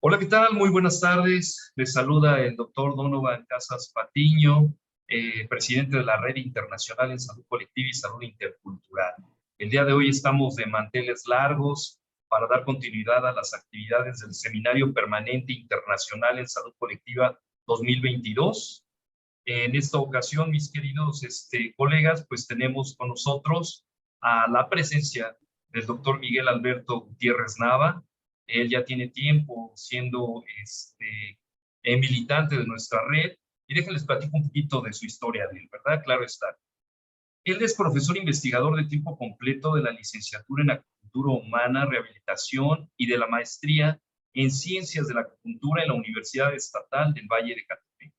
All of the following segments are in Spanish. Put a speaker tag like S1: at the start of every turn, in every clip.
S1: Hola, ¿qué tal? Muy buenas tardes. Les saluda el doctor Donovan Casas Patiño, presidente de la Red Internacional en Salud Colectiva y Salud Intercultural. El día de hoy estamos de manteles largos para dar continuidad a las actividades del Seminario Permanente Internacional en Salud Colectiva 2022. En esta ocasión, mis queridos colegas, pues tenemos con nosotros a la presencia del doctor Miguel Alberto Gutiérrez Nava. Él ya tiene tiempo siendo militante de nuestra red, y déjenles platico un poquito de su historia de él, ¿verdad? Claro está. Él es profesor investigador de tiempo completo de la licenciatura en Acupuntura Humana, Rehabilitación y de la maestría en Ciencias de la Acupuntura en la Universidad Estatal del Valle de Catepec.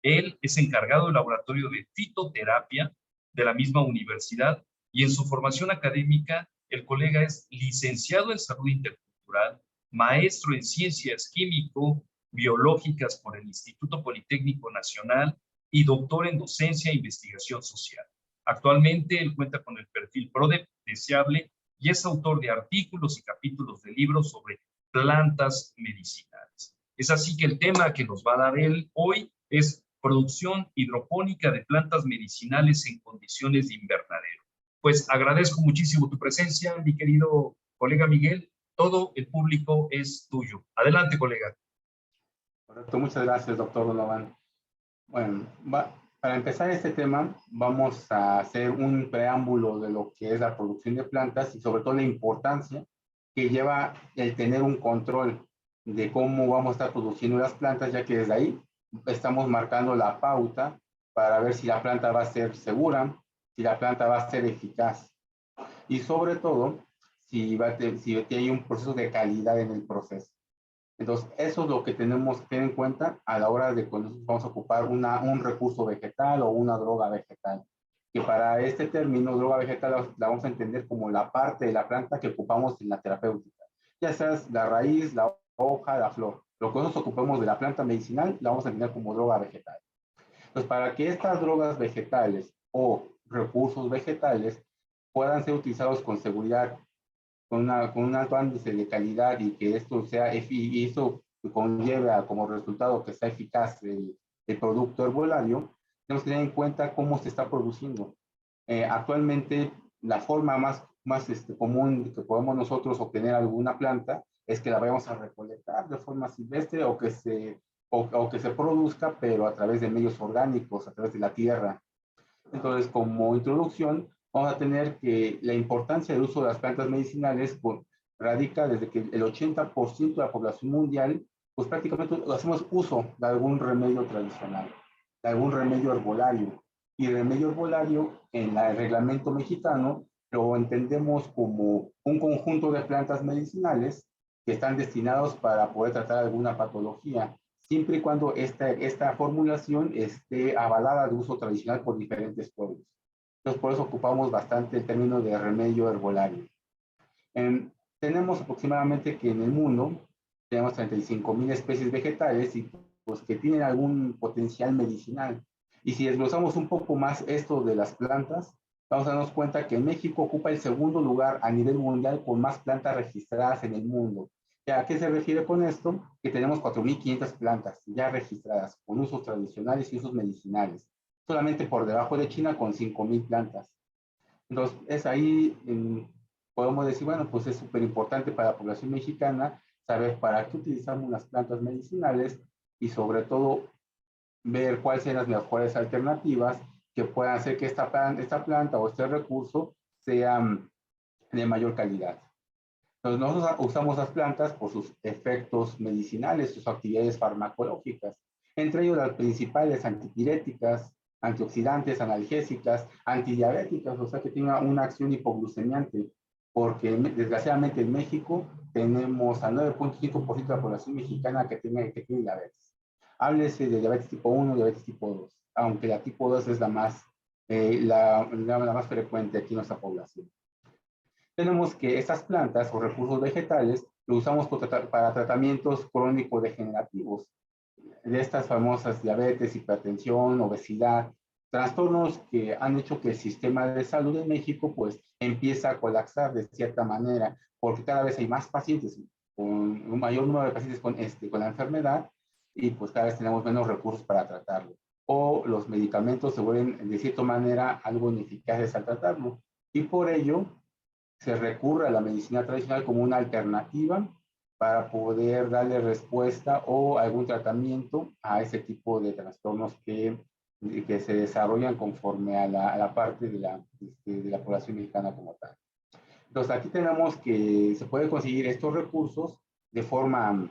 S1: Él es encargado del laboratorio de fitoterapia de la misma universidad, y en su formación académica, el colega es licenciado en salud intercultural, maestro en ciencias químico-biológicas por el Instituto Politécnico Nacional y doctor en docencia e investigación social. Actualmente, él cuenta con el perfil PRODEP deseable y es autor de artículos y capítulos de libros sobre plantas medicinales. Es así que el tema que nos va a dar él hoy es producción hidropónica de plantas medicinales en condiciones de invernadero. Pues agradezco muchísimo tu presencia, mi querido colega Miguel. Todo el público es tuyo. Adelante, colega.
S2: Correcto, muchas gracias, doctor Donovan. Bueno, para empezar este tema, vamos a hacer un preámbulo de lo que es la producción de plantas y sobre todo la importancia que lleva el tener un control de cómo vamos a estar produciendo las plantas, ya que desde ahí estamos marcando la pauta para ver si la planta va a ser segura, si la planta va a ser eficaz y sobre todo si hay un proceso de calidad en el proceso. Entonces, eso es lo que tenemos que tener en cuenta a la hora de cuando vamos a ocupar un recurso vegetal o una droga vegetal. Que para este término, droga vegetal, la vamos a entender como la parte de la planta que ocupamos en la terapéutica. Ya sea la raíz, la hoja, la flor. Lo que nosotros ocupamos de la planta medicinal, la vamos a entender como droga vegetal. Entonces, para que estas drogas vegetales o recursos vegetales puedan ser utilizados con seguridad, con un alto índice de calidad y que esto sea, y eso conlleve como resultado que sea eficaz el producto herbolario, tenemos que tener en cuenta cómo se está produciendo. Actualmente, la forma más común que podemos nosotros obtener alguna planta es que la vayamos a recolectar de forma silvestre o que se produzca, pero a través de medios orgánicos, a través de la tierra. Entonces, como introducción, vamos a tener que la importancia del uso de las plantas medicinales radica desde que el 80% de la población mundial, pues prácticamente hacemos uso de algún remedio tradicional, de algún remedio herbolario. Y el remedio herbolario, en el reglamento mexicano, lo entendemos como un conjunto de plantas medicinales que están destinados para poder tratar alguna patología, siempre y cuando esta formulación esté avalada de uso tradicional por diferentes pueblos. Entonces, por eso ocupamos bastante el término de remedio herbolario. Tenemos aproximadamente que en el mundo tenemos 35,000 especies vegetales y pues que tienen algún potencial medicinal. Y si desglosamos un poco más esto de las plantas, vamos a darnos cuenta que México ocupa el segundo lugar a nivel mundial con más plantas registradas en el mundo. ¿A qué se refiere con esto? Que tenemos 4,500 plantas ya registradas con usos tradicionales y usos medicinales, solamente por debajo de China con 5,000 plantas. Entonces, es ahí, podemos decir, bueno, pues es súper importante para la población mexicana saber para qué utilizamos las plantas medicinales y sobre todo ver cuáles son las mejores alternativas que puedan hacer que esta planta o este recurso sea de mayor calidad. Entonces, nosotros usamos las plantas por sus efectos medicinales, sus actividades farmacológicas, entre ellos las principales antipiréticas, antioxidantes, analgésicas, antidiabéticas, o sea que tiene una acción hipoglucemiante, porque desgraciadamente en México tenemos al 9,5% de la población mexicana que tiene diabetes. Háblese de diabetes tipo 1, diabetes tipo 2, aunque la tipo 2 es la más frecuente aquí en nuestra población. Tenemos que estas plantas o recursos vegetales lo usamos para tratamientos crónico-degenerativos, de estas famosas diabetes, hipertensión, obesidad, trastornos que han hecho que el sistema de salud en México pues empieza a colapsar de cierta manera, porque cada vez hay más pacientes un mayor número de pacientes con la enfermedad y pues cada vez tenemos menos recursos para tratarlo. O los medicamentos se vuelven de cierta manera algo ineficaces al tratarlo. Y por ello se recurre a la medicina tradicional como una alternativa para poder darle respuesta o algún tratamiento a ese tipo de trastornos que se desarrollan conforme a la parte de la población mexicana como tal. Entonces aquí tenemos que se puede conseguir estos recursos de forma,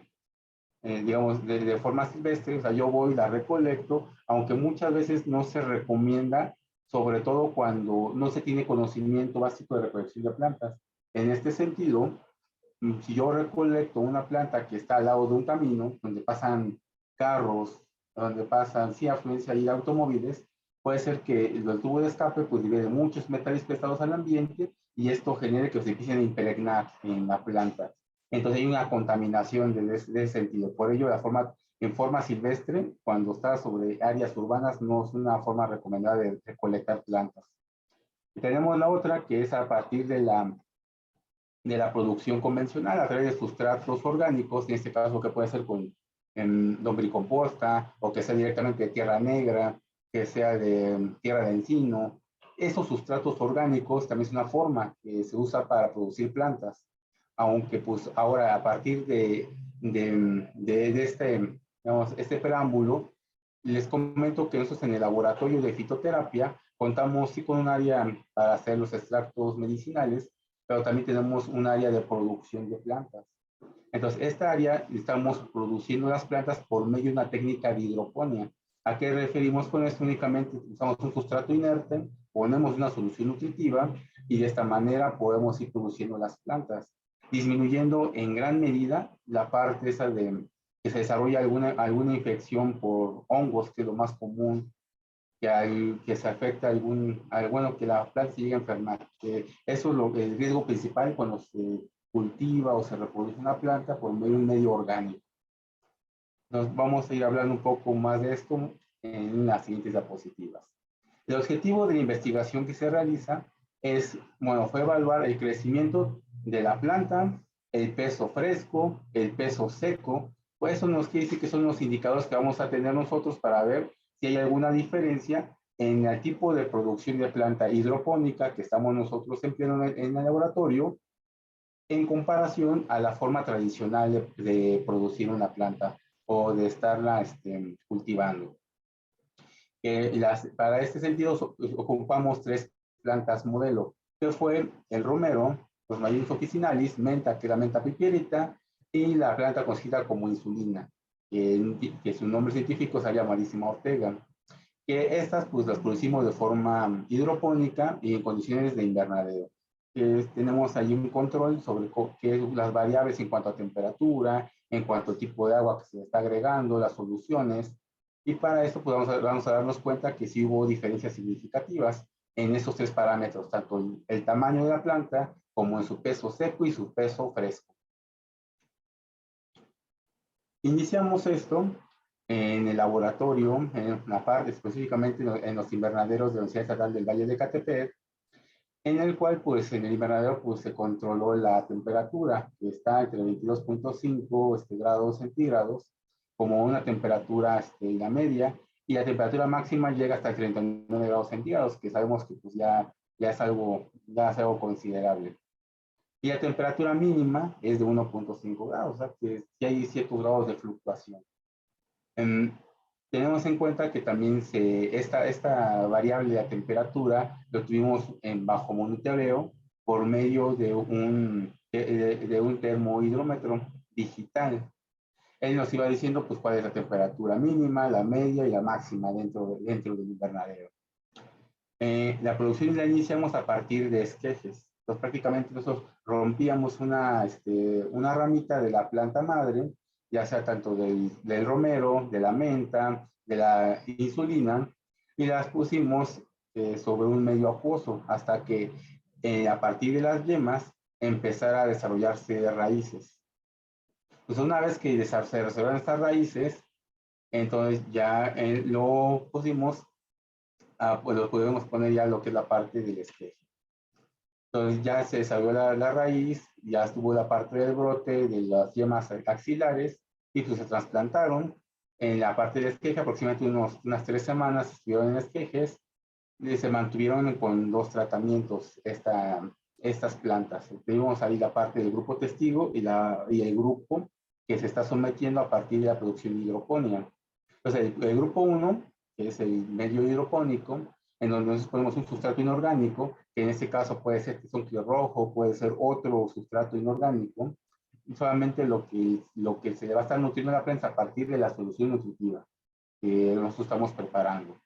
S2: digamos, de forma silvestre, o sea, yo voy, la recolecto, aunque muchas veces no se recomienda, sobre todo cuando no se tiene conocimiento básico de recolección de plantas. En este sentido, si yo recolecto una planta que está al lado de un camino, donde pasan carros, donde pasan, sí, afluencia y automóviles, puede ser que el tubo de escape pues libere muchos metales pesados al ambiente y esto genere que se empiecen a impregnar en la planta. Entonces hay una contaminación de ese sentido. Por ello, en forma silvestre, cuando está sobre áreas urbanas, no es una forma recomendada de recolectar plantas. Y tenemos la otra, que es a partir de la producción convencional, a través de sustratos orgánicos, en este caso que puede ser con lombricomposta, o que sea directamente de tierra negra, que sea de tierra de encino. Esos sustratos orgánicos también es una forma que se usa para producir plantas, aunque pues ahora a partir de digamos, este preámbulo, les comento que nosotros en el laboratorio de fitoterapia contamos sí con un área para hacer los extractos medicinales, pero también tenemos un área de producción de plantas. Entonces, esta área estamos produciendo las plantas por medio de una técnica de hidroponía. ¿A qué referimos con esto? Únicamente usamos un sustrato inerte, ponemos una solución nutritiva y de esta manera podemos ir produciendo las plantas, disminuyendo en gran medida la parte esa de que se desarrolla alguna infección por hongos, que es lo más común, que se afecta bueno, que la planta se llegue a enfermar. Eso es el riesgo principal cuando se cultiva o se reproduce una planta por medio de un medio orgánico. Nos vamos a ir hablando un poco más de esto en las siguientes diapositivas. El objetivo de la investigación que se realiza fue evaluar el crecimiento de la planta, el peso fresco, el peso seco. Pues eso nos quiere decir que son los indicadores que vamos a tener nosotros para ver si hay alguna diferencia en el tipo de producción de planta hidropónica que estamos nosotros empleando en el laboratorio en comparación a la forma tradicional de producir una planta o de estarla cultivando. Para este sentido ocupamos 3 plantas modelo, que fue el romero, los Rosmarinus officinalis, menta, que es la menta pipierita, y la planta conocida como insulina, que su nombre científico sería Marissima ortega. Que estas pues las producimos de forma hidropónica y en condiciones de invernadero. Tenemos ahí un control sobre las variables en cuanto a temperatura, en cuanto al tipo de agua que se le está agregando, las soluciones. Y para esto pues vamos a darnos cuenta que sí hubo diferencias significativas en esos 3 parámetros, tanto el tamaño de la planta como en su peso seco y su peso fresco. Iniciamos esto en el laboratorio, en la parte específicamente en los invernaderos de la Universidad Estatal del Valle de Ecatepec, en el cual pues en el invernadero pues se controló la temperatura, que está entre 22.5 grados centígrados, como una temperatura la media, y la temperatura máxima llega hasta 39 grados centígrados, que sabemos que pues ya es algo considerable. Y la temperatura mínima es de 1.5 grados, o sea que sí hay ciertos grados de fluctuación. Tenemos en cuenta que también esta variable de la temperatura lo tuvimos en bajo monitoreo por medio de un termohidrómetro digital. Él nos iba diciendo pues cuál es la temperatura mínima, la media y la máxima dentro del invernadero. La producción la iniciamos a partir de esquejes. Entonces prácticamente nosotros rompíamos una ramita de la planta madre, ya sea tanto del romero, de la menta, de la insulina, y las pusimos sobre un medio acuoso hasta que a partir de las yemas empezara a desarrollarse raíces. Pues una vez que se desarrollaron estas raíces, entonces ya lo pusimos, pues lo podemos poner ya lo que es la parte del esqueje. Entonces ya se desarrolló la raíz, ya estuvo la parte del brote de las yemas axilares y pues se trasplantaron. En la parte del esqueje, aproximadamente unas 3 semanas estuvieron en esquejes y se mantuvieron con 2 tratamientos estas plantas. Tenemos ahí la parte del grupo testigo y el grupo que se está sometiendo a partir de la producción hidroponía. Entonces, el grupo 1, que es el medio hidropónico, en donde nosotros ponemos un sustrato inorgánico, que en este caso puede ser tesontle rojo, puede ser otro sustrato inorgánico, y solamente lo que se le va a estar nutriendo a la planta a partir de la solución nutritiva que nosotros estamos preparando.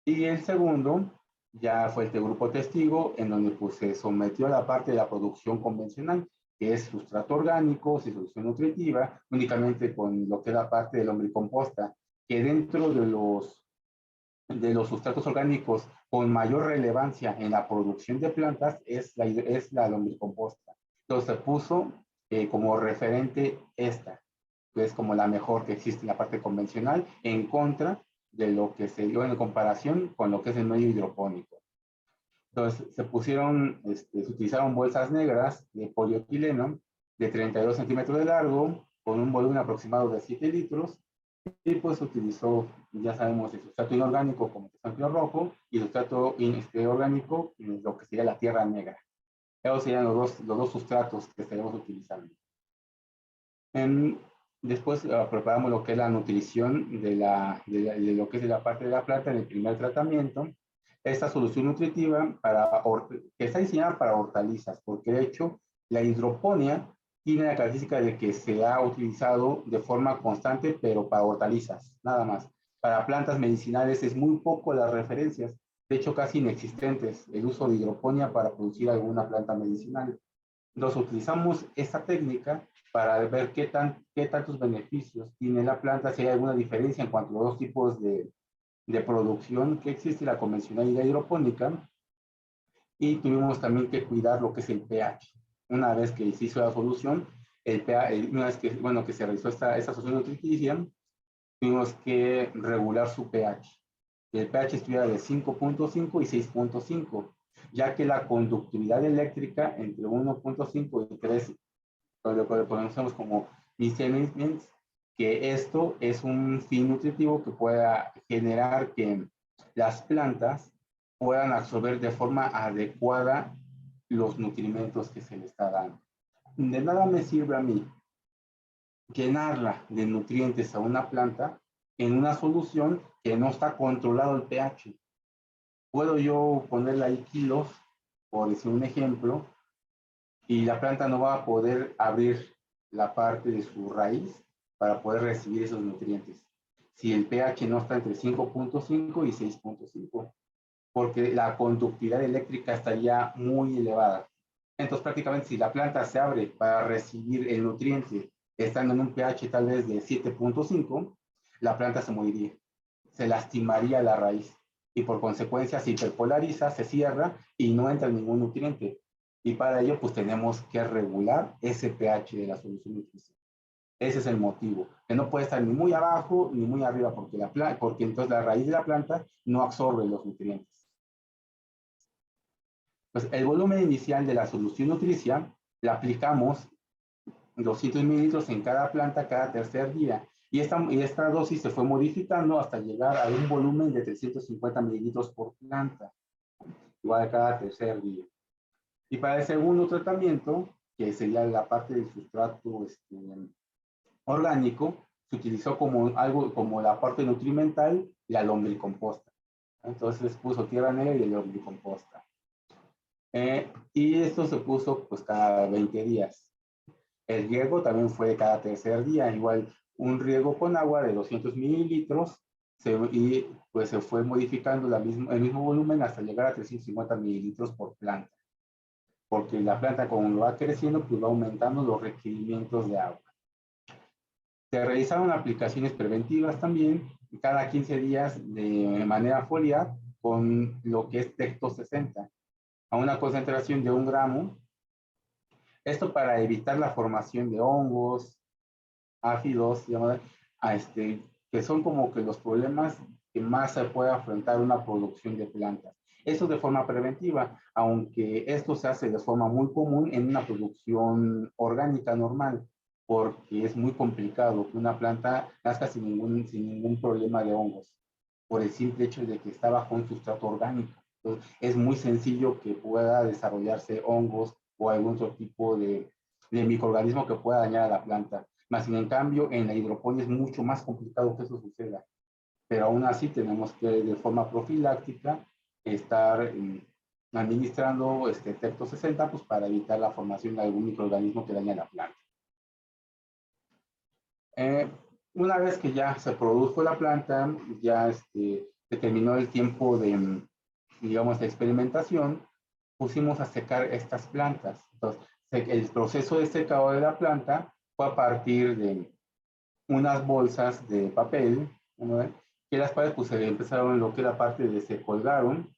S2: Y el segundo ya fue este grupo testigo, en donde pues, se sometió a la parte de la producción convencional, que es sustrato orgánico, solución nutritiva, únicamente con lo que es la parte del lombricomposta, que dentro de los sustratos orgánicos con mayor relevancia en la producción de plantas es la lombricomposta. Entonces se puso como referente esta, que es como la mejor que existe en la parte convencional, en contra de lo que se dio en comparación con lo que es el medio hidropónico. Entonces se utilizaron bolsas negras de polietileno de 32 centímetros de largo, con un volumen aproximado de 7 litros, y pues utilizó, ya sabemos, el sustrato inorgánico como tesontle rojo y el sustrato orgánico, lo que sería la tierra negra. Esos serían los dos sustratos que estaremos utilizando. Después preparamos lo que es la nutrición de lo que es la parte de la planta en el primer tratamiento. Esta solución nutritiva que está diseñada para hortalizas, porque de hecho la hidroponía tiene la característica de que se ha utilizado de forma constante, pero para hortalizas, nada más. Para plantas medicinales es muy poco las referencias, de hecho casi inexistentes, el uso de hidroponía para producir alguna planta medicinal. Entonces utilizamos esta técnica para ver qué tantos beneficios tiene la planta, si hay alguna diferencia en cuanto a los dos tipos de producción que existe, la convencional y la hidropónica. Y tuvimos también que cuidar lo que es el pH. Una vez que se hizo la solución, el pH, una vez que, bueno, que se realizó esta solución nutritiva, tuvimos que regular su pH. El pH estuviera de 5.5 y 6.5, ya que la conductividad eléctrica entre 1.5 y 3, lo que conocemos como miscellaneous, que esto es un fin nutritivo que pueda generar que las plantas puedan absorber de forma adecuada los nutrimentos que se le está dando. De nada me sirve a mí llenarla de nutrientes a una planta en una solución que no está controlado el pH. Puedo yo ponerle ahí kilos, por decir un ejemplo, y la planta no va a poder abrir la parte de su raíz para poder recibir esos nutrientes. Si el pH no está entre 5.5 y 6.5, porque la conductividad eléctrica estaría muy elevada. Entonces, prácticamente, si la planta se abre para recibir el nutriente estando en un pH tal vez de 7.5, la planta se moriría, se lastimaría la raíz y por consecuencia se hiperpolariza, se cierra y no entra ningún nutriente. Y para ello, pues tenemos que regular ese pH de la solución nutricional. Ese es el motivo, que no puede estar ni muy abajo ni muy arriba, porque entonces la raíz de la planta no absorbe los nutrientes. Pues el volumen inicial de la solución nutricia la aplicamos 200 mililitros en cada planta cada tercer día. Y esta dosis se fue modificando hasta llegar a un volumen de 350 mililitros por planta, igual a cada tercer día. Y para el segundo tratamiento, que sería la parte del sustrato orgánico, se utilizó como la parte nutrimental, la lombricomposta. Entonces puso tierra negra y lombricomposta. Y esto se puso pues cada 20 días. El riego también fue cada tercer día, igual un riego con agua de 200 mililitros y pues se fue modificando el mismo volumen hasta llegar a 350 mililitros por planta, porque la planta como va creciendo pues va aumentando los requerimientos de agua. Se realizaron aplicaciones preventivas también cada 15 días de manera foliar con lo que es Tecto 60 a una concentración de 1 gramo. Esto para evitar la formación de hongos, áfidos, que son como que los problemas que más se puede afrontar una producción de plantas. Eso de forma preventiva, aunque esto se hace de forma muy común en una producción orgánica normal, porque es muy complicado que una planta nazca sin ningún problema de hongos, por el simple hecho de que está bajo un sustrato orgánico. Entonces, es muy sencillo que pueda desarrollarse hongos o algún otro tipo de microorganismo que pueda dañar a la planta. Más sin en cambio, en la hidroponía es mucho más complicado que eso suceda. Pero aún así tenemos que de forma profiláctica estar administrando Tecto 60 pues, para evitar la formación de algún microorganismo que dañe la planta. Una vez que ya se produjo la planta, ya se terminó el tiempo de, digamos, de experimentación, pusimos a secar estas plantas. Entonces, el proceso de secado de la planta fue a partir de unas bolsas de papel, ¿no? Que las cuales pues se empezaron lo que era parte de se colgaron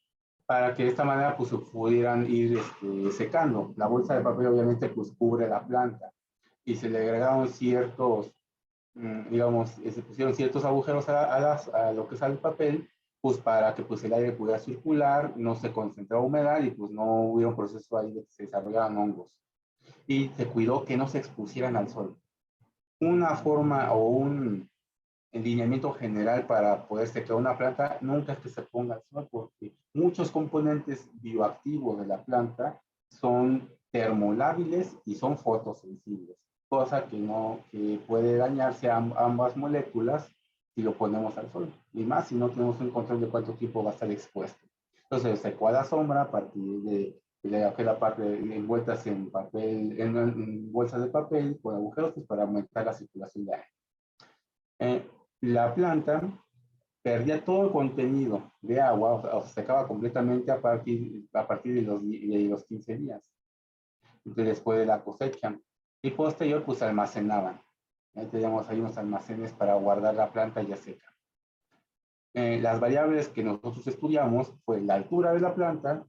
S2: para que de esta manera pues se pudieran ir secando. La bolsa de papel obviamente pues cubre la planta y se le agregaron ciertos, digamos, se pusieron ciertos agujeros a lo que es el papel, pues para que pues el aire pudiera circular, no se concentrara humedad y pues no hubiera un proceso ahí de que se desarrollaran hongos. Y se cuidó que no se expusieran al sol. Una forma o un lineamiento general para poder secar una planta nunca es que se ponga al sol, porque muchos componentes bioactivos de la planta son termolábiles y son fotosensibles, cosa que que puede dañarse a ambas moléculas si lo ponemos al sol, y más si no tenemos un control de cuánto tiempo va a estar expuesto. Entonces secó a la sombra a partir de aquella parte envueltas en papel, en bolsas de papel con agujeros pues, para aumentar la circulación de aire. La planta perdía todo el contenido de agua, o se secaba completamente a partir de los 15 días, entonces, después de la cosecha. Y posterior, pues almacenaban. Ahí teníamos ahí unos almacenes para guardar la planta ya seca. Las variables que nosotros estudiamos fue la altura de la planta,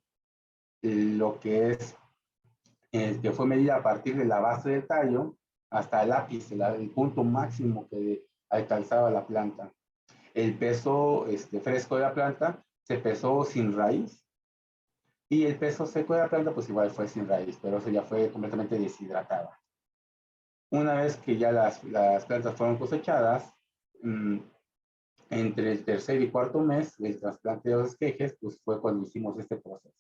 S2: lo que es, que fue medida a partir de la base del tallo hasta el ápice, el punto máximo que alcanzaba la planta. El peso fresco de la planta se pesó sin raíz y el peso seco de la planta pues igual fue sin raíz, pero eso ya fue completamente deshidratada. Una vez que ya las plantas fueron cosechadas, entre el tercer y cuarto mes del trasplante de los esquejes, pues fue cuando hicimos este proceso.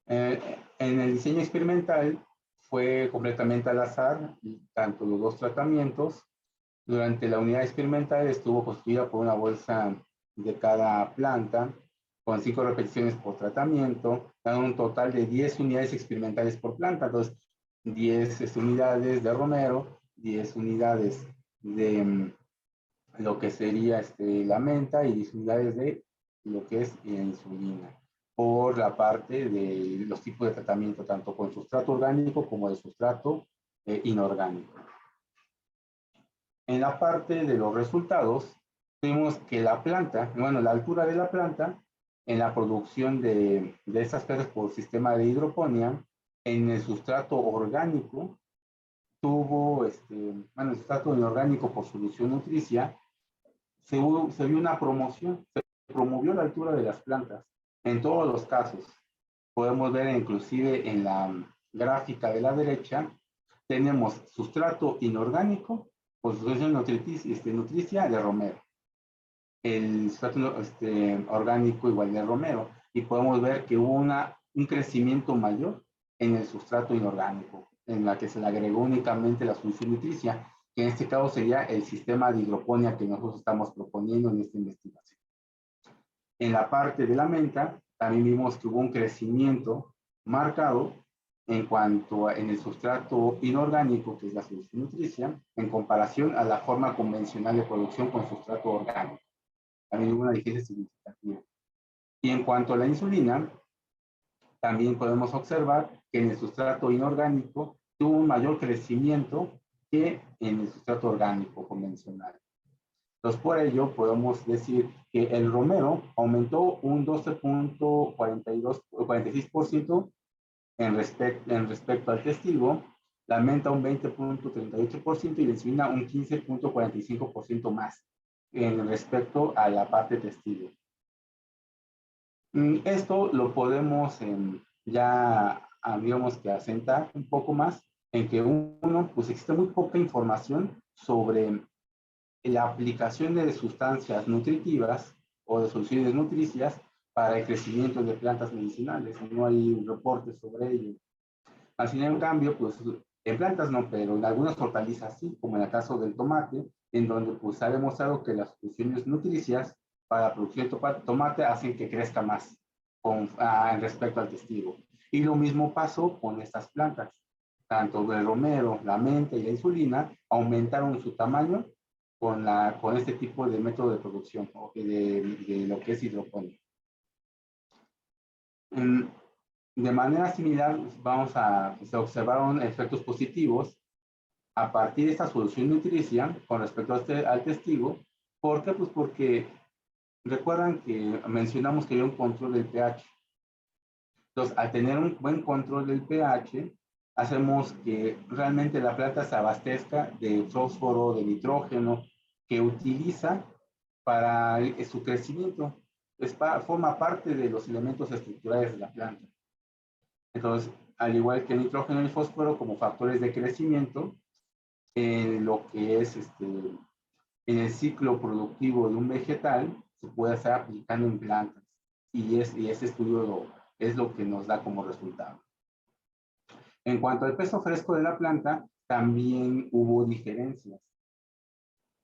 S2: En el diseño experimental fue completamente al azar, tanto los dos tratamientos. Durante la unidad experimental estuvo constituida por una bolsa de cada planta, con 5 repeticiones por tratamiento, dando un total de 10 unidades experimentales por planta. Entonces, 10 unidades de romero, 10 unidades de lo que sería la menta y 10 unidades de lo que es insulina, por la parte de los tipos de tratamiento, tanto con sustrato orgánico como de sustrato inorgánico. En la parte de los resultados, vimos que la planta, bueno, la altura de la planta, en la producción de esas plantas por sistema de hidroponía, en el sustrato orgánico, tuvo, bueno, el sustrato inorgánico por solución nutricia, se vio una promoción, se promovió la altura de las plantas, en todos los casos. Podemos ver inclusive en la gráfica de la derecha, tenemos sustrato inorgánico por solución nutricia de romero. El sustrato orgánico igual de romero. Y podemos ver que hubo un crecimiento mayor en el sustrato inorgánico, en la que se le agregó únicamente la solución nutricia, que en este caso sería el sistema de hidroponía que nosotros estamos proponiendo en esta investigación. En la parte de la menta, también vimos que hubo un crecimiento marcado en cuanto en el sustrato inorgánico, que es la solución nutricia, en comparación a la forma convencional de producción con sustrato orgánico. También hubo una diferencia significativa. Y en cuanto a la insulina, también podemos observar que en el sustrato inorgánico tuvo un mayor crecimiento que en el sustrato orgánico convencional. Entonces, por ello, podemos decir que el romero aumentó un 12.46% en respecto al testigo, la menta un 20.38% y la insulina un 15.45% más en respecto a la parte testigo. Esto lo podemos ya, digamos que asentar un poco más en que uno, pues existe muy poca información sobre la aplicación de sustancias nutritivas o de soluciones nutricias para el crecimiento de plantas medicinales. No hay reportes sobre ello. Así en cambio, pues en plantas no, pero en algunas hortalizas sí, como en el caso del tomate, en donde pues ha demostrado que las soluciones nutricias para la producción de tomate hacen que crezca más respecto al testigo. Y lo mismo pasó con estas plantas. Tanto el romero, la menta y la insulina aumentaron su tamaño con este tipo de método de producción de lo que es hidroponía. De manera similar, se observaron efectos positivos a partir de esta solución nutricia con respecto al testigo. ¿Por qué? Pues porque recuerdan que mencionamos que había un control del pH. Entonces, al tener un buen control del pH, hacemos que realmente la planta se abastezca de fósforo, de nitrógeno, que utiliza para su crecimiento. Forma parte de los elementos estructurales de la planta. Entonces, al igual que el nitrógeno y el fósforo como factores de crecimiento, en lo que es en el ciclo productivo de un vegetal, se puede estar aplicando en plantas. Y ese estudio es lo que nos da como resultado. En cuanto al peso fresco de la planta, también hubo diferencias.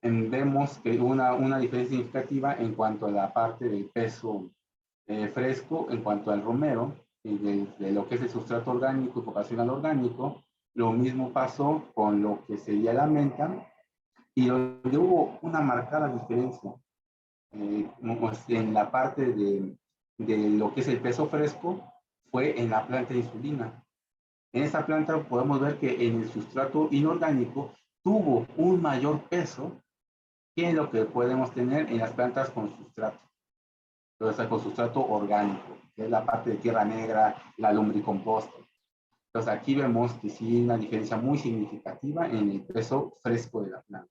S2: Vemos que hubo una diferencia significativa en cuanto a la parte del peso fresco, en cuanto al romero, de lo que es el sustrato orgánico y vocacional orgánico. Lo mismo pasó con lo que sería la menta, y donde hubo una marcada diferencia en la parte de lo que es el peso fresco fue en la planta de insulina. En esta planta podemos ver que en el sustrato inorgánico tuvo un mayor peso que lo que podemos tener en las plantas con sustrato. Entonces, con sustrato orgánico, que es la parte de tierra negra, la lumbricomposta. Entonces, aquí vemos que sí hay una diferencia muy significativa en el peso fresco de la planta.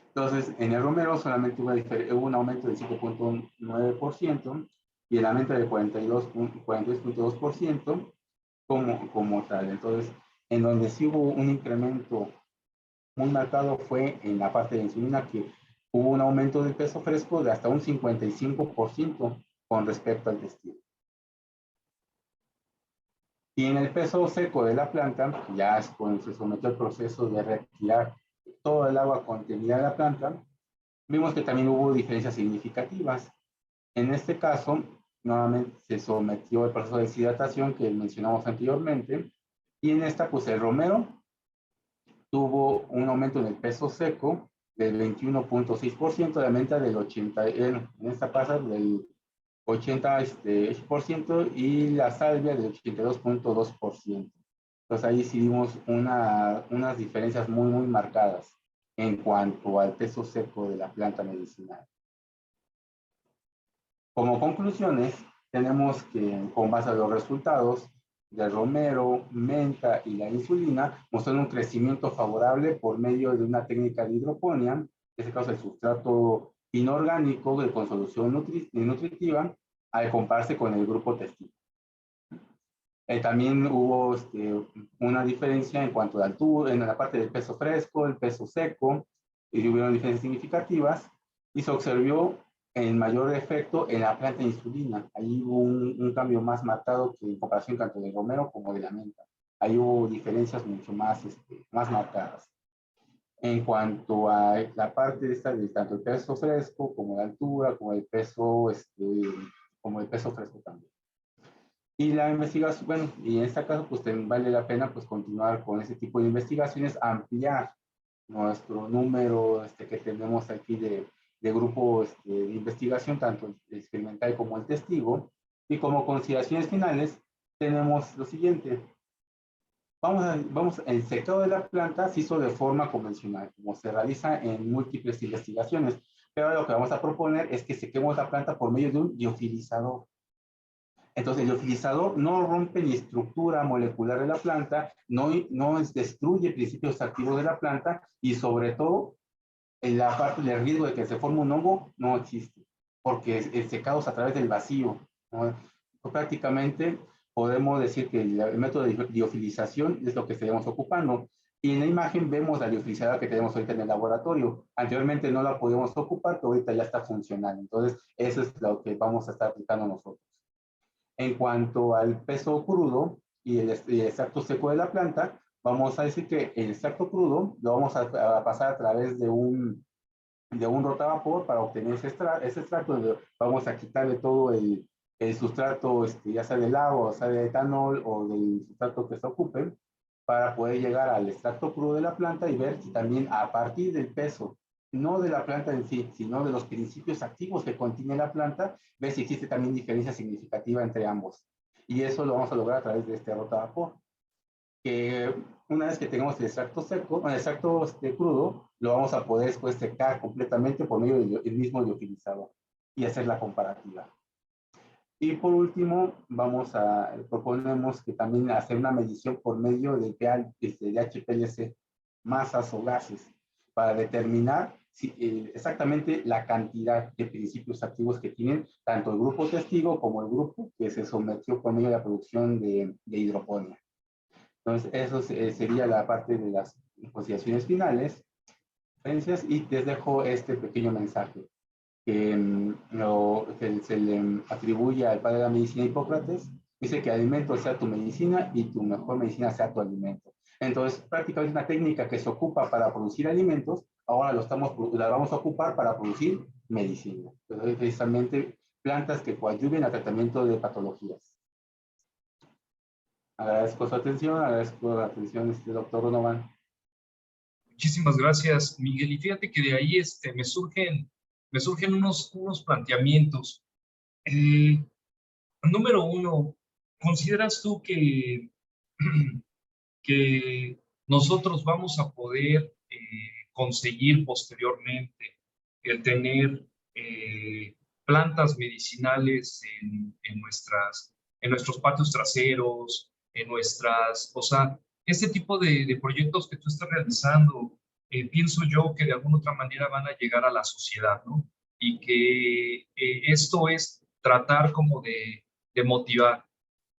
S2: Entonces, en el romero solamente hubo un aumento del 5.9% y en la menta de 42.2% como tal. Entonces, en donde sí hubo un incremento muy marcado fue en la parte de insulina, que hubo un aumento del peso fresco de hasta un 55% con respecto al testigo. Y en el peso seco de la planta, ya es cuando se sometió al proceso de retirar todo el agua contenida de la planta, vimos que también hubo diferencias significativas. En este caso, nuevamente se sometió al proceso de deshidratación que mencionamos anteriormente, y en esta, pues el romero tuvo un aumento en el peso seco del 21.6%, la menta del 80%, en esta pasa del 80% y la salvia del 82.2%. Entonces ahí sí vimos unas diferencias muy, muy marcadas en cuanto al peso seco de la planta medicinal. Como conclusiones, tenemos que con base a los resultados del romero, menta y la insulina, mostraron un crecimiento favorable por medio de una técnica de hidroponía, en este caso el sustrato inorgánico con solución nutritiva, al compararse con el grupo testigo. También hubo una diferencia en cuanto a altura, en la parte del peso fresco, el peso seco, y hubieron diferencias significativas, y se observó el mayor efecto en la planta de insulina. Ahí hubo un cambio más marcado que en comparación tanto del romero como de la menta. Ahí hubo diferencias mucho más marcadas. En cuanto a la parte de tanto el peso fresco como la altura, como el peso fresco también. Y la investigación, bueno, y en este caso, pues vale la pena pues continuar con ese tipo de investigaciones, ampliar nuestro número que tenemos aquí de grupo de investigación, tanto el experimental como el testigo. Y como consideraciones finales, tenemos lo siguiente. El secado de la planta se hizo de forma convencional, como se realiza en múltiples investigaciones. Pero lo que vamos a proponer es que sequemos la planta por medio de un liofilizador. Entonces, el liofilizador no rompe ni estructura molecular de la planta, no destruye principios activos de la planta, y sobre todo, en la parte del riesgo de que se forme un hongo no existe. porque el secado es a través del vacío, ¿no? Prácticamente podemos decir que el método de liofilización es lo que estaríamos ocupando. Y en la imagen vemos la liofilizadora que tenemos ahorita en el laboratorio. Anteriormente no la podíamos ocupar, pero ahorita ya está funcional. Entonces, eso es lo que vamos a estar aplicando nosotros. En cuanto al peso crudo y el extracto seco de la planta, vamos a decir que el extracto crudo lo vamos a pasar a través de un rotavapor para obtener ese extracto. Vamos a quitarle todo el sustrato, ya sea del agua, o sea de etanol o del sustrato que se ocupe, para poder llegar al extracto crudo de la planta y ver si también a partir del peso, no de la planta en sí, sino de los principios activos que contiene la planta, ver si existe también diferencia significativa entre ambos. Y eso lo vamos a lograr a través de este rotavapor, que una vez que tengamos el extracto seco, el extracto crudo, lo vamos a poder después secar completamente por medio del mismo liofilizador y hacer la comparativa. Y por último, proponemos que también hacer una medición por medio de HPLC, masas o gases, para determinar exactamente la cantidad de principios activos que tienen tanto el grupo testigo como el grupo que se sometió por medio de la producción de hidroponía. Entonces, eso sería la parte de las consideraciones finales. Y les dejo este pequeño mensaje que se le atribuye al padre de la medicina Hipócrates. Dice que alimento sea tu medicina y tu mejor medicina sea tu alimento. Entonces, prácticamente una técnica que se ocupa para producir alimentos, ahora la vamos a ocupar para producir medicina. Entonces, precisamente plantas que coadyuven al tratamiento de patologías. Agradezco su atención, agradezco la atención de doctor Donovan.
S1: Muchísimas gracias, Miguel. Y fíjate que de ahí me surgen unos planteamientos. Número uno, ¿consideras tú que, que nosotros vamos a poder conseguir posteriormente el tener plantas medicinales en nuestros patios traseros, o sea, este tipo de proyectos que tú estás realizando, pienso yo que de alguna otra manera van a llegar a la sociedad, ¿no? Y que esto es tratar como de motivar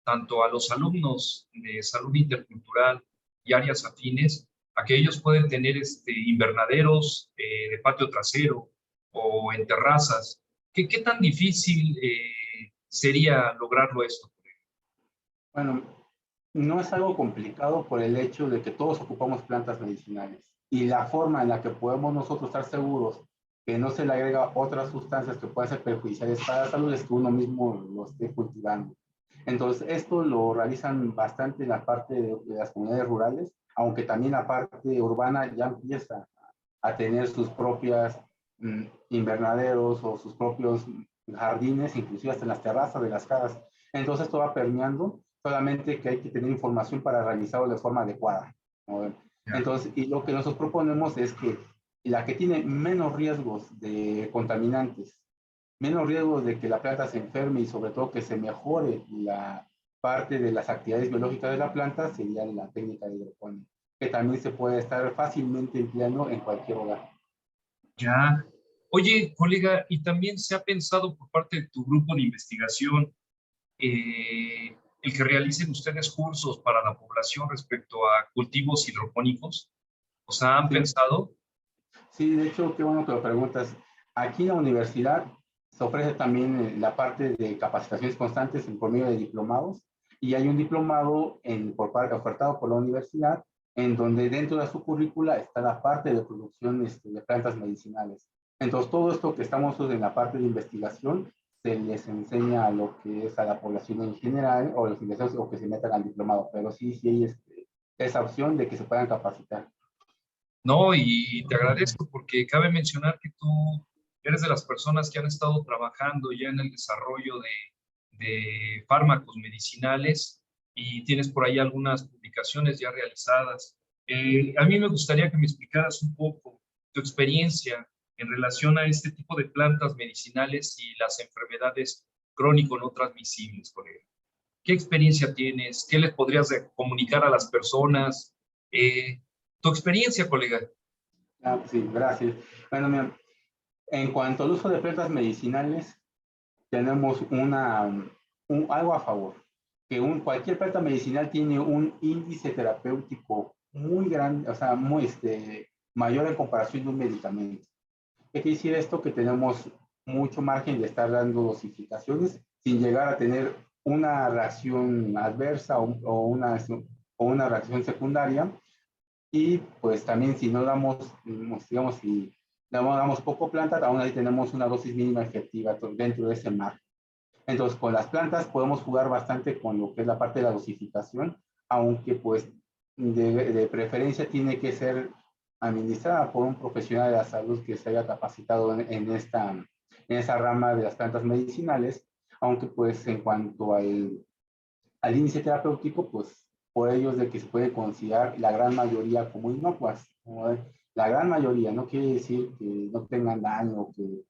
S1: tanto a los alumnos de salud intercultural y áreas afines, a que ellos pueden tener invernaderos de patio trasero o en terrazas. ¿Qué tan difícil sería lograrlo esto?
S2: Bueno, no es algo complicado por el hecho de que todos ocupamos plantas medicinales y la forma en la que podemos nosotros estar seguros que no se le agrega otras sustancias que puedan ser perjudiciales para la salud es que uno mismo lo esté cultivando. Entonces, esto lo realizan bastante en la parte de las comunidades rurales, aunque también la parte urbana ya empieza a tener sus propias invernaderos o sus propios jardines, inclusive hasta en las terrazas de las casas. Entonces, esto va permeando, solamente que hay que tener información para realizarlo de forma adecuada, ¿no? Entonces, y lo que nosotros proponemos es que la que tiene menos riesgos de contaminantes, menos riesgos de que la planta se enferme y sobre todo que se mejore la parte de las actividades biológicas de la planta sería la técnica de hidroponía, que también se puede estar fácilmente empleando en cualquier hogar.
S1: Ya. Oye, colega, ¿y también se ha pensado por parte de tu grupo de investigación el que realicen ustedes cursos para la población respecto a cultivos hidropónicos? O sea, ¿han
S2: Sí,
S1: pensado?
S2: sí, de hecho, qué bueno que lo preguntas. Aquí en la universidad se ofrece también la parte de capacitaciones constantes por medio de diplomados y hay un diplomado ofertado por la universidad en donde dentro de su currícula está la parte de producción de plantas medicinales. Entonces, todo esto que estamos en la parte de investigación se les enseña a lo que es a la población en general o los investigadores o que se metan al diplomado, pero sí hay esa opción de que se puedan capacitar.
S1: No, y te agradezco porque cabe mencionar que tú eres de las personas que han estado trabajando ya en el desarrollo de fármacos medicinales y tienes por ahí algunas publicaciones ya realizadas. A mí me gustaría que me explicaras un poco tu experiencia en relación a este tipo de plantas medicinales y las enfermedades crónico no transmisibles, colega. ¿Qué experiencia tienes? ¿Qué les podrías comunicar a las personas? Tu experiencia, colega.
S2: Ah, pues sí, gracias. Bueno, mira, En cuanto al uso de plantas medicinales, tenemos algo a favor, que cualquier planta medicinal tiene un índice terapéutico muy grande, o sea, mayor en comparación de un medicamento. ¿Qué quiere decir esto? Que tenemos mucho margen de estar dando dosificaciones sin llegar a tener una reacción adversa o una reacción secundaria. Y pues también si no damos, digamos, si damos poco planta, aún ahí tenemos una dosis mínima efectiva dentro de ese margen. Entonces, con las plantas podemos jugar bastante con lo que es la parte de la dosificación, aunque pues de preferencia tiene que ser administrada por un profesional de la salud que se haya capacitado en esa rama de las plantas medicinales, aunque pues en cuanto al índice terapéutico, pues por ellos de que se puede considerar la gran mayoría como inocuas. ¿No? La gran mayoría no quiere decir que no tengan daño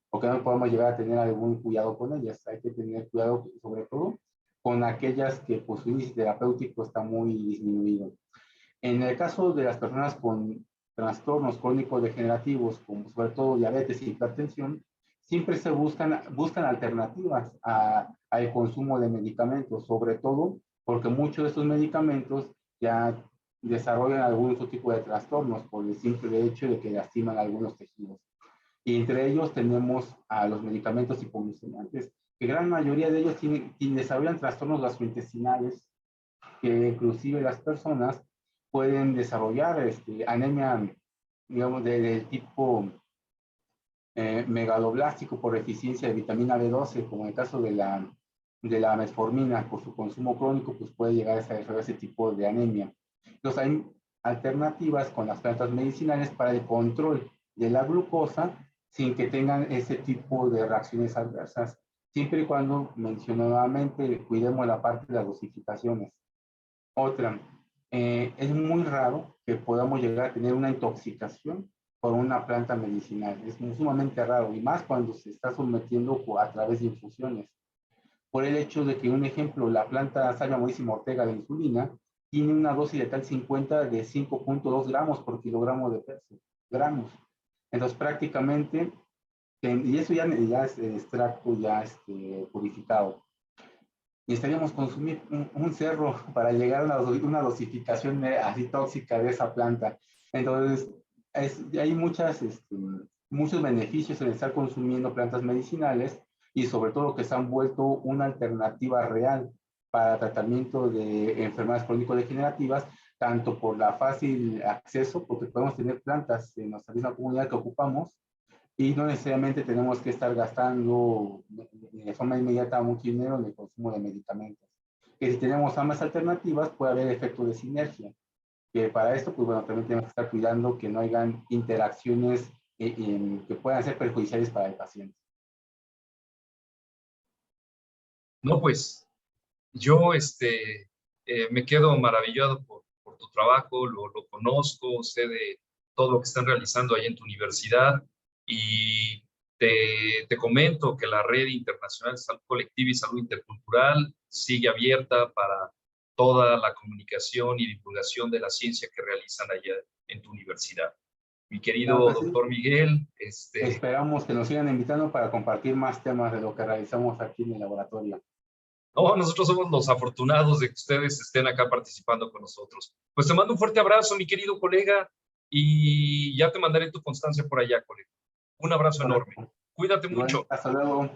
S2: o que no podamos llegar a tener algún cuidado con ellas. Hay que tener cuidado sobre todo con aquellas que pues, su índice terapéutico está muy disminuido. En el caso de las personas con trastornos crónicos degenerativos, como sobre todo diabetes y hipertensión, siempre se buscan alternativas al consumo de medicamentos, sobre todo porque muchos de estos medicamentos ya desarrollan algún otro tipo de trastornos por el simple hecho de que lastiman algunos tejidos. Y entre ellos tenemos a los medicamentos hipoglucemiantes, que gran mayoría de ellos desarrollan trastornos gastrointestinales, que inclusive las personas pueden desarrollar anemia, digamos, del tipo megaloblástico por deficiencia de vitamina B12, como en el caso de la metformina, por su consumo crónico, pues puede llegar a desarrollar ese tipo de anemia. Entonces hay alternativas con las plantas medicinales para el control de la glucosa sin que tengan ese tipo de reacciones adversas, siempre y cuando, mencionadamente, cuidemos la parte de las dosificaciones. Otra, es muy raro que podamos llegar a tener una intoxicación por una planta medicinal. Es sumamente raro, y más cuando se está sometiendo a través de infusiones. Por el hecho de que, un ejemplo, la planta Salvia modísima ortega de insulina tiene una dosis letal 50 de 5.2 gramos por kilogramo de peso. Gramos. Entonces, prácticamente, y eso ya es extracto ya purificado. Necesitaríamos consumir un cerro para llegar a una dosificación así tóxica de esa planta. Entonces, hay muchos beneficios en estar consumiendo plantas medicinales y sobre todo que se han vuelto una alternativa real para tratamiento de enfermedades crónico-degenerativas, tanto por la fácil acceso, porque podemos tener plantas en nuestra misma comunidad que ocupamos, y no necesariamente tenemos que estar gastando de forma inmediata mucho dinero en el consumo de medicamentos. Que si tenemos ambas alternativas puede haber efecto de sinergia. Que para esto, pues bueno, también tenemos que estar cuidando que no hayan interacciones que puedan ser perjudiciales para el paciente.
S1: No, pues yo me quedo maravillado por tu trabajo, lo conozco, sé de todo lo que están realizando ahí en tu universidad y te comento que la Red Internacional de Salud Colectiva y Salud Intercultural sigue abierta para toda la comunicación y divulgación de la ciencia que realizan allá en tu universidad. Mi querido
S2: Claro que sí.
S1: doctor Miguel,
S2: Esperamos que nos sigan invitando para compartir más temas de lo que realizamos aquí en el laboratorio.
S1: no, nosotros somos los afortunados de que ustedes estén acá participando con nosotros. Pues te mando un fuerte abrazo, mi querido colega, y ya te mandaré tu constancia por allá, colega. Un abrazo enorme. Cuídate
S2: Igual,
S1: mucho.
S2: hasta luego.